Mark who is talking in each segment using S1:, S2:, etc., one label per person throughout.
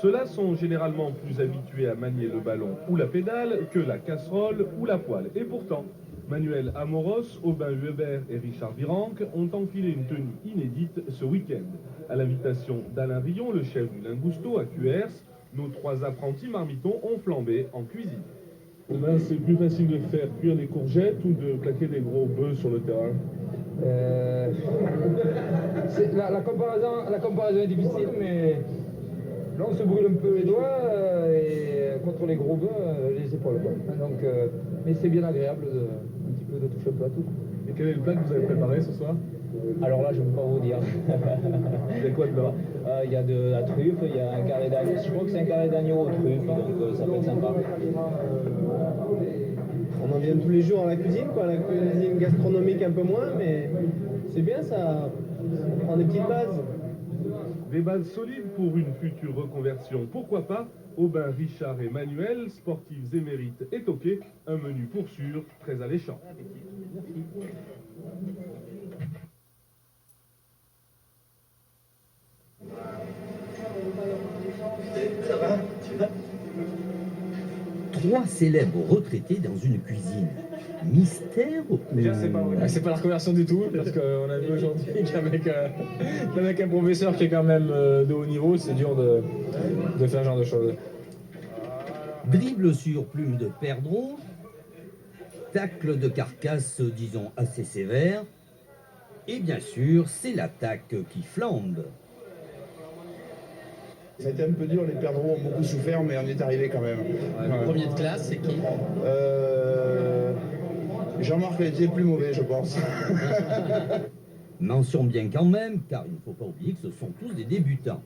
S1: Ceux-là sont généralement plus habitués à manier le ballon ou la pédale que la casserole ou la poêle. Et pourtant, Manuel Amoros, Aubin Huebert et Richard Virenque ont enfilé une tenue inédite ce week-end. À l'invitation d'Alain Rion, le chef du Lingusto à Cuers, nos 3 apprentis marmitons ont flambé en cuisine. Aubin, c'est plus facile de faire cuire des courgettes ou de plaquer des gros bœufs sur le terrain?
S2: La comparaison est difficile, mais là on se brûle un peu les doigts et contre les gros bœufs, les épaules. Donc, mais c'est bien agréable un petit peu de toucher un peu à tout.
S1: Et quel est le plat que vous avez préparé ce soir?
S2: Alors là, je ne peux pas vous dire.
S1: Il y a quoi dedans?
S2: Il y a de la truffe, il y a un carré d'agneau. Je crois que c'est un carré d'agneau aux truffes, donc ça peut être sympa.
S3: On en vient tous les jours à la cuisine, quoi. La cuisine gastronomique un peu moins, mais c'est bien ça. On prend des petites bases.
S1: Des bases solides pour une future reconversion. Pourquoi pas? Aubin, Richard et Manuel, sportifs émérites et toqués, un menu pour sûr très alléchant.
S4: Ça va? Tu vas?
S5: 3 célèbres retraités dans une cuisine. Mystère ou...
S3: Déjà, c'est pas la reconversion du tout, parce qu'on a vu aujourd'hui qu'avec un professeur qui est quand même de haut niveau, c'est dur de faire ce genre de choses.
S5: Dribble sur plume de perdreau, tacle de carcasse, disons, assez sévère, et bien sûr, c'est l'attaque qui flambe.
S6: Ça a été un peu dur, les perdreaux ont beaucoup souffert, mais on y est arrivé quand même.
S4: Le premier de classe, c'est qui?
S6: Jean-Marc a été le plus mauvais, je pense.
S5: Mention bien quand même, car il ne faut pas oublier que ce sont tous des débutants.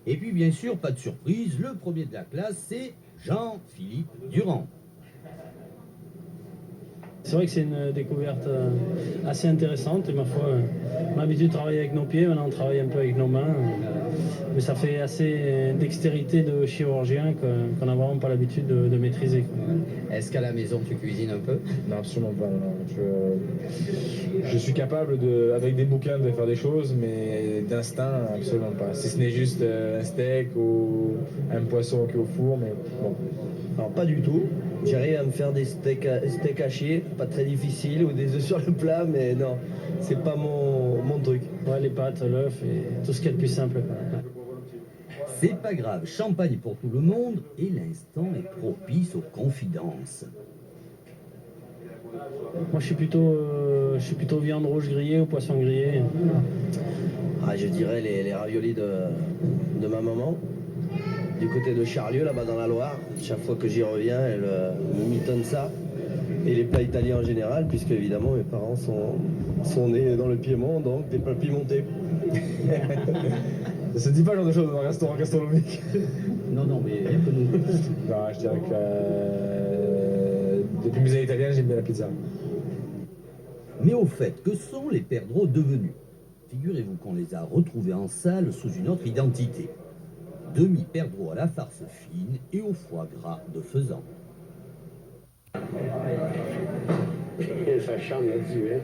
S5: Et puis bien sûr, pas de surprise, le premier de la classe, c'est Jean-Philippe Durand.
S7: C'est vrai que c'est une découverte assez intéressante et ma foi, on a l'habitude de travailler avec nos pieds, maintenant on travaille un peu avec nos mains, mais ça fait assez dextérité de chirurgien qu'on n'a vraiment pas l'habitude de maîtriser.
S4: Est-ce qu'à la maison tu cuisines un peu?
S3: Non, absolument pas. Non. Je suis capable, avec des bouquins, de faire des choses, mais d'instinct, absolument pas. Si ce n'est juste un steak ou un poisson qui est au four, mais bon.
S8: Alors pas du tout. J'arrive à me faire des steaks hachés, pas très difficiles, ou des œufs sur le plat, mais non, c'est pas mon truc.
S7: Ouais, les pâtes, l'œuf et tout ce qu'il y a de plus simple.
S5: C'est pas grave, champagne pour tout le monde, et l'instant est propice aux confidences.
S7: Moi je suis plutôt viande rouge grillée ou poisson grillé.
S8: Ah, je dirais les raviolis de ma maman. Du côté de Charlieu, là-bas dans la Loire. Chaque fois que j'y reviens, elle me mitonne ça. Et les plats italiens en général, puisque évidemment mes parents sont nés dans le Piémont, donc des plats piémontais.
S3: Ça se dit pas ce genre de choses dans un restaurant gastronomique.
S5: Non, mais il n'y a que nous.
S3: Non, je dirais que depuis mes années italiennes, j'aime bien la pizza.
S5: Mais au fait, que sont les perdreaux devenus? Figurez-vous qu'on les a retrouvés en salle sous une autre identité. Demi-perdreau à la farce fine et au foie gras de faisan.
S2: Ça chante là-dessus, hein.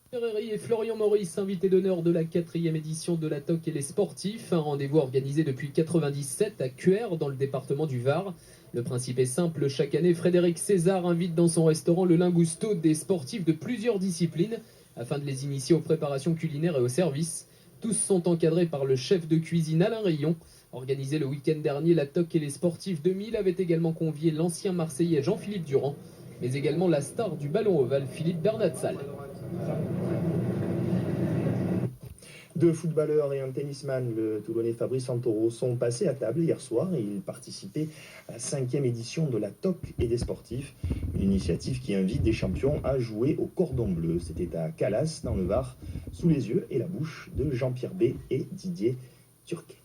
S9: Ferreri et Florian Maurice, invités d'honneur de la 4e édition de la TOC et les sportifs, un rendez-vous organisé depuis 1997 à Cuers dans le département du Var. Le principe est simple, chaque année Frédéric César invite dans son restaurant Le Lingousto des sportifs de plusieurs disciplines afin de les initier aux préparations culinaires et aux services. Tous sont encadrés par le chef de cuisine Alain Rayon. Organisé le week-end dernier, la TOC et les sportifs 2000 avaient également convié l'ancien Marseillais Jean-Philippe Durand, mais également la star du ballon ovale Philippe Bernatsal.
S10: Deux footballeurs et un tennisman, le Toulonnais Fabrice Santoro, sont passés à table hier soir et ils participaient à la 5e édition de la TOC et des sportifs, une initiative qui invite des champions à jouer au cordon bleu. C'était à Calas, dans le Var, sous les yeux et la bouche de Jean-Pierre B et Didier Turquet.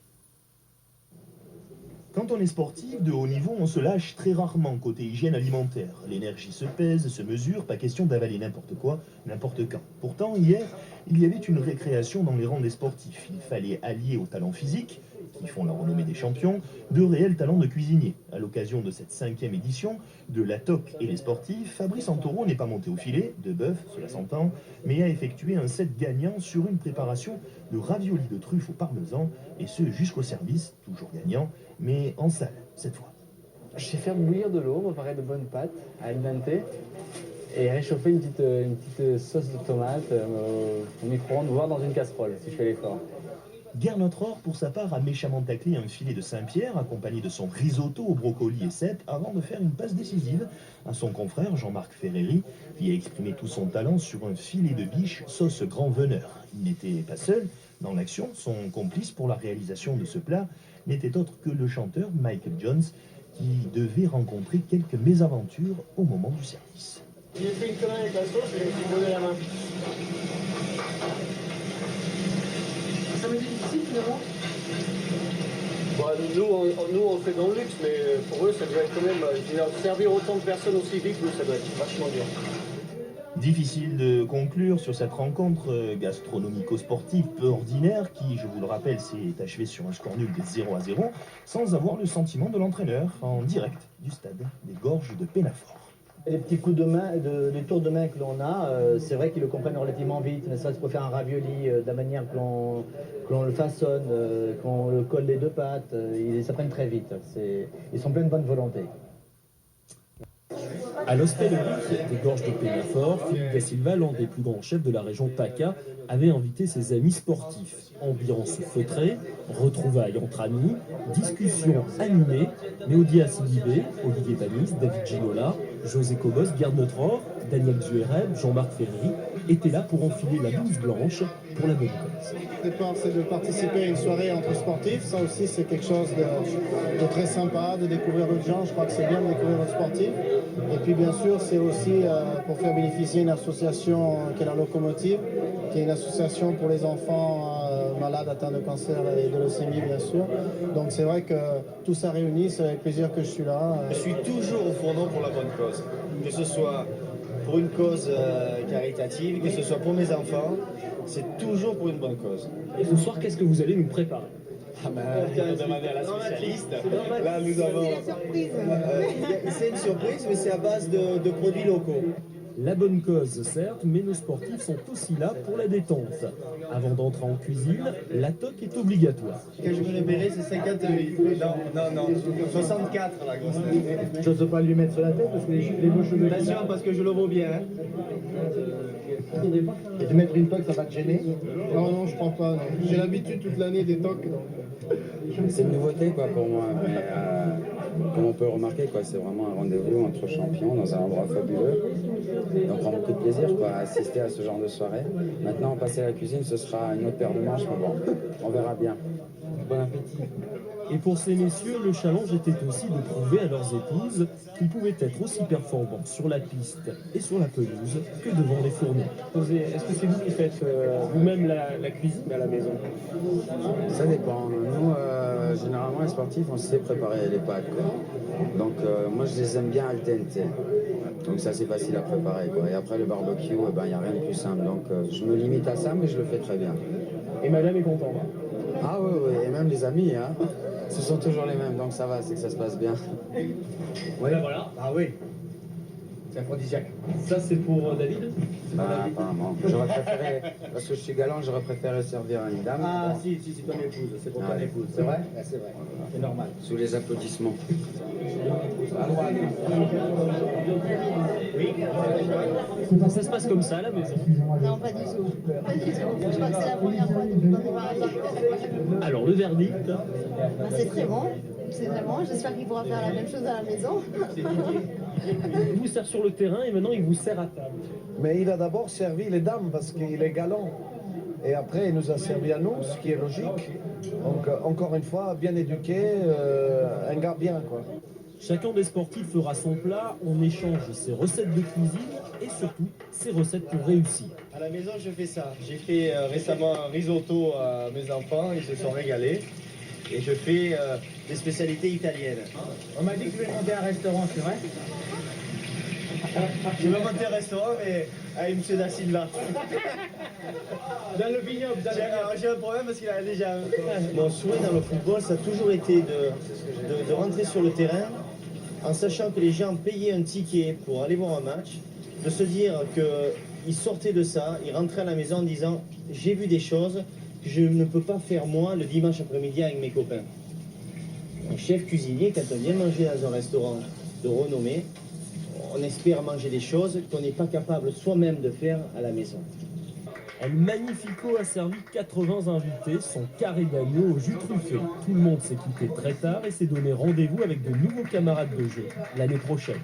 S10: Quand on est sportif de haut niveau, on se lâche très rarement côté hygiène alimentaire. L'énergie se pèse, se mesure, pas question d'avaler n'importe quoi, n'importe quand. Pourtant, hier, il y avait une récréation dans les rangs des sportifs. Il fallait allier au talent physique, qui font la renommée des champions, de réels talents de cuisinier. À l'occasion de cette 5e édition de la TOC et les sportifs, Fabrice Santoro n'est pas monté au filet, de bœuf, cela s'entend, mais a effectué un set gagnant sur une préparation de raviolis de truffe au parmesan, et ce jusqu'au service, toujours gagnant, mais en salle cette fois.
S11: Je sais faire bouillir de l'eau, préparer de bonnes pâtes al dente et réchauffer une petite sauce de tomate au micro-ondes, voire dans une casserole si je fais l'effort.
S10: Gernot Rohr, pour sa part, a méchamment taclé un filet de Saint-Pierre accompagné de son risotto au brocoli et cèpe avant de faire une passe décisive à son confrère Jean-Marc Ferreri qui a exprimé tout son talent sur un filet de biche sauce grand veneur. Il n'était pas seul dans l'action, son complice pour la réalisation de ce plat n'était autre que le chanteur Michael Jones qui devait rencontrer quelques mésaventures au moment du service.
S12: J'ai fait une connerie avec la sauce, je me suis donné la main. Ça m'a été difficile finalement. Nous on fait dans le luxe, mais pour eux ça doit être quand même, servir autant de personnes aussi vite, ça doit être vachement dur.
S10: Difficile de conclure sur cette rencontre gastronomico-sportive peu ordinaire qui, je vous le rappelle, s'est achevée sur un score nul de 0-0 sans avoir le sentiment de l'entraîneur en direct du stade des Gorges de Pénafort.
S13: Les petits coups de main, les tours de main que l'on a, c'est vrai qu'ils le comprennent relativement vite, ne serait-ce pour faire un ravioli, de la manière que l'on le façonne, qu'on le colle les deux pattes, ils s'apprennent très vite. Ils sont pleins de bonne volonté.
S14: À l'hostellerie des Gorges de Pénafort, Philippe Da Silva, l'un des plus grands chefs de la région PACA, avait invité ses amis sportifs. Ambiance feutrée, retrouvailles entre amis, discussions animées, Méodia Sidibé, Olivier Banis, David Ginola, José Cobos, Gernot Rohr, Daniel Zuereb, Jean-Marc Ferreri étaient là pour enfiler la blouse blanche pour la bonne cause.
S12: Le départ, c'est de participer à une soirée entre sportifs. Ça aussi, c'est quelque chose de très sympa, de découvrir d'autres gens. Je crois que c'est bien de découvrir d'autres sportifs. Et puis, bien sûr, c'est aussi pour faire bénéficier une association qui est la Locomotive, qui est une association pour les enfants malades atteints de cancer et de leucémie, bien sûr. Donc, c'est vrai que tout ça réunit. C'est avec plaisir que je suis là.
S15: Je suis toujours au fourneau pour la bonne cause. Que ce soit pour une cause caritative, que ce soit pour mes enfants, c'est toujours pour une bonne cause.
S14: Et ce soir, qu'est-ce que vous allez nous préparer?
S15: On va demander à la spécialiste. Là, nous avons... c'est une surprise, mais c'est à base de produits locaux.
S14: La bonne cause, certes, mais nos sportifs sont aussi là pour la détente. Avant d'entrer en cuisine, la TOC est obligatoire.
S15: Quand je me réveillerai, c'est 58. Non, 64 la grosse tête.
S13: Je n'ose pas lui mettre sur la tête parce que les beaux cheveux...
S15: Attention, parce que je le vaux bien.
S13: Et de mettre une TOC, ça va te gêner?
S12: Non, je crois pas. J'ai l'habitude toute l'année des TOC.
S16: C'est une nouveauté quoi, pour moi. Mais, comme on peut remarquer, c'est vraiment un rendez-vous entre champions dans un endroit fabuleux. Et on prend beaucoup de plaisir à assister à ce genre de soirée. Maintenant, passer à la cuisine, ce sera une autre paire de manches, mais bon, on verra bien. Bon appétit.
S14: Et pour ces messieurs, le challenge était aussi de prouver à leurs épouses qu'ils pouvaient être aussi performants sur la piste et sur la pelouse que devant les fourneaux.
S11: Est-ce que c'est vous qui faites vous-même la cuisine à la maison?
S16: Ça dépend. Nous, généralement, les sportifs, on sait préparer les pâtes. Donc, moi, je les aime bien al dente. Donc, ça, c'est facile à préparer. Et après, le barbecue, il n'y a rien de plus simple. Donc, je me limite à ça, mais je le fais très bien.
S11: Et madame est contente?
S16: Ah oui, et même les amis. Ce sont toujours les mêmes, donc ça va, c'est que ça se passe bien.
S9: Ouais, voilà.
S13: Ah oui, c'est aphrodisiaque.
S9: Ça, c'est pour David.
S16: Ah, apparemment. J'aurais préféré, parce que je suis galant, j'aurais préféré servir à une dame.
S13: Ah si, c'est ton épouse, c'est pour ton épouse. C'est vrai? C'est vrai, c'est normal.
S16: Sous les applaudissements.
S14: Ça se passe comme ça à la maison.
S17: Non, pas du tout. Pas du tout. Je crois que c'est la première fois depuis qu'on est mariés.
S14: Alors, le verdict.
S17: Bah, c'est très bon. C'est très bon. J'espère qu'il pourra faire la même chose à la maison.
S14: Il vous sert sur le terrain et maintenant il vous sert à table.
S12: Mais il a d'abord servi les dames parce qu'il est galant. Et après, il nous a servi à nous, ce qui est logique. Donc, encore une fois, bien éduqué, un gars bien, quoi.
S14: Chacun des sportifs fera son plat, on échange ses recettes de cuisine et surtout ses recettes pour réussir.
S15: À la maison, je fais ça. J'ai fait récemment un risotto à mes enfants, ils se sont régalés. Et je fais des spécialités italiennes.
S13: On m'a dit que tu voulais monter un restaurant, c'est vrai?
S15: Je vais monter un restaurant, mais avec M. Da Silva.
S13: Dans le vignoble,
S15: J'ai un problème parce qu'il a déjà... Mon souhait dans le football, ça a toujours été de rentrer sur le terrain en sachant que les gens payaient un ticket pour aller voir un match, de se dire qu'ils sortaient de ça, ils rentraient à la maison en disant « j'ai vu des choses que je ne peux pas faire moi le dimanche après-midi avec mes copains ». Un chef cuisinier, quand on vient manger dans un restaurant de renommée, on espère manger des choses qu'on n'est pas capable soi-même de faire à la maison.
S14: El Magnifico a servi 80 invités, son carré d'agneau au jus truffé. Tout le monde s'est quitté très tard et s'est donné rendez-vous avec de nouveaux camarades de jeu l'année prochaine.